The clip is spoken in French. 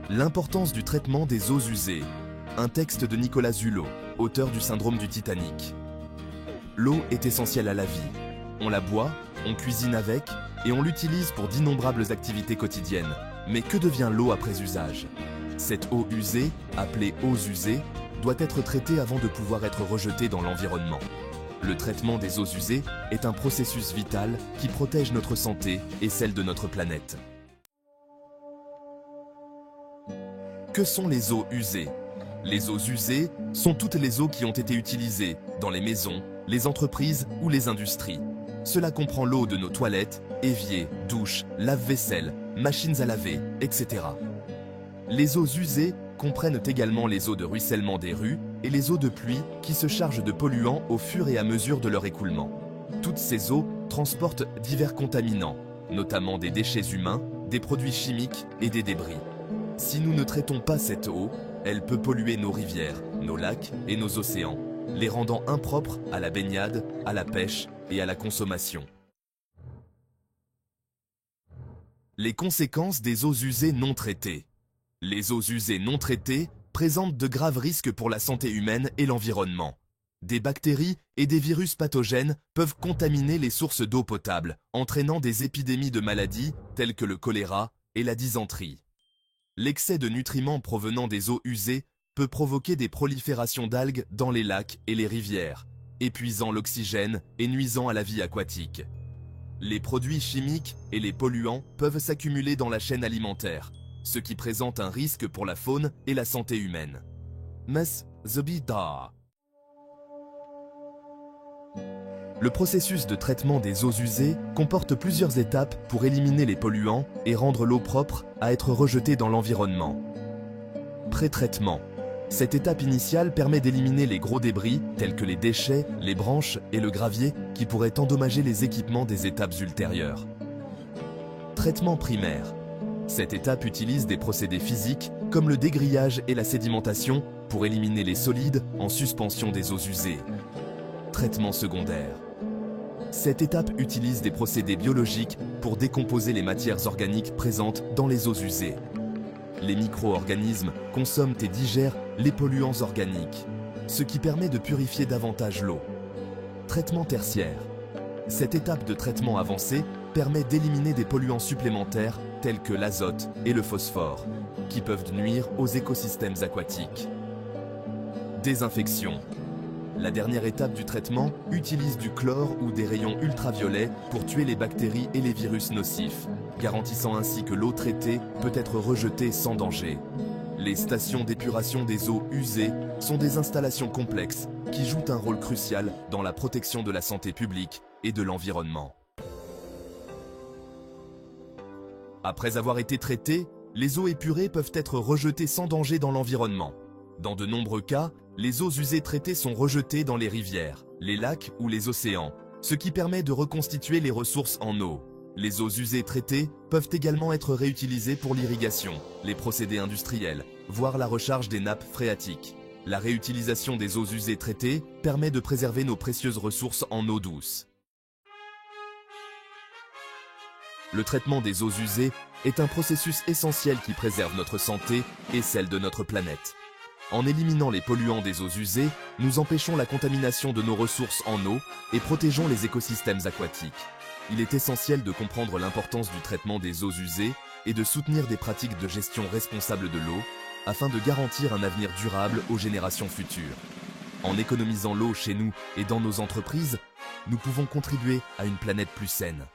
L'importance du traitement des eaux usées. Un texte de Nicolas Hulot, auteur du syndrome du Titanic. L'eau est essentielle à la vie. On la boit, on cuisine avec et on l'utilise pour d'innombrables activités quotidiennes. Mais que devient l'eau après usage? Cette eau usée, appelée eaux usées, doit être traitée avant de pouvoir être rejetée dans l'environnement. Le traitement des eaux usées est un processus vital qui protège notre santé et celle de notre planète. Que sont les eaux usées? Les eaux usées sont toutes les eaux qui ont été utilisées dans les maisons, les entreprises ou les industries. Cela comprend l'eau de nos toilettes, éviers, douches, lave-vaisselle, machines à laver, etc. Les eaux usées comprennent également les eaux de ruissellement des rues et les eaux de pluie qui se chargent de polluants au fur et à mesure de leur écoulement. Toutes ces eaux transportent divers contaminants, notamment des déchets humains, des produits chimiques et des débris. Si nous ne traitons pas cette eau, elle peut polluer nos rivières, nos lacs et nos océans, les rendant impropres à la baignade, à la pêche et à la consommation. Les conséquences des eaux usées non traitées. Les eaux usées non traitées présentent de graves risques pour la santé humaine et l'environnement. Des bactéries et des virus pathogènes peuvent contaminer les sources d'eau potable, entraînant des épidémies de maladies telles que le choléra et la dysenterie. L'excès de nutriments provenant des eaux usées peut provoquer des proliférations d'algues dans les lacs et les rivières, épuisant l'oxygène et nuisant à la vie aquatique. Les produits chimiques et les polluants peuvent s'accumuler dans la chaîne alimentaire, ce qui présente un risque pour la faune et la santé humaine. Le processus de traitement des eaux usées comporte plusieurs étapes pour éliminer les polluants et rendre l'eau propre à être rejetée dans l'environnement. Pré-traitement. Cette étape initiale permet d'éliminer les gros débris tels que les déchets, les branches et le gravier qui pourraient endommager les équipements des étapes ultérieures. Traitement primaire. Cette étape utilise des procédés physiques comme le dégrillage et la sédimentation pour éliminer les solides en suspension des eaux usées. Traitement secondaire. Cette étape utilise des procédés biologiques pour décomposer les matières organiques présentes dans les eaux usées. Les micro-organismes consomment et digèrent les polluants organiques, ce qui permet de purifier davantage l'eau. Traitement tertiaire. Cette étape de traitement avancé permet d'éliminer des polluants supplémentaires tels que l'azote et le phosphore, qui peuvent nuire aux écosystèmes aquatiques. Désinfection. La dernière étape du traitement utilise du chlore ou des rayons ultraviolets pour tuer les bactéries et les virus nocifs, garantissant ainsi que l'eau traitée peut être rejetée sans danger. Les stations d'épuration des eaux usées sont des installations complexes qui jouent un rôle crucial dans la protection de la santé publique et de l'environnement. Après avoir été traitées, les eaux épurées peuvent être rejetées sans danger dans l'environnement. Dans de nombreux cas, les eaux usées traitées sont rejetées dans les rivières, les lacs ou les océans, ce qui permet de reconstituer les ressources en eau. Les eaux usées traitées peuvent également être réutilisées pour l'irrigation, les procédés industriels, voire la recharge des nappes phréatiques. La réutilisation des eaux usées traitées permet de préserver nos précieuses ressources en eau douce. Le traitement des eaux usées est un processus essentiel qui préserve notre santé et celle de notre planète. En éliminant les polluants des eaux usées, nous empêchons la contamination de nos ressources en eau et protégeons les écosystèmes aquatiques. Il est essentiel de comprendre l'importance du traitement des eaux usées et de soutenir des pratiques de gestion responsable de l'eau afin de garantir un avenir durable aux générations futures. En économisant l'eau chez nous et dans nos entreprises, nous pouvons contribuer à une planète plus saine.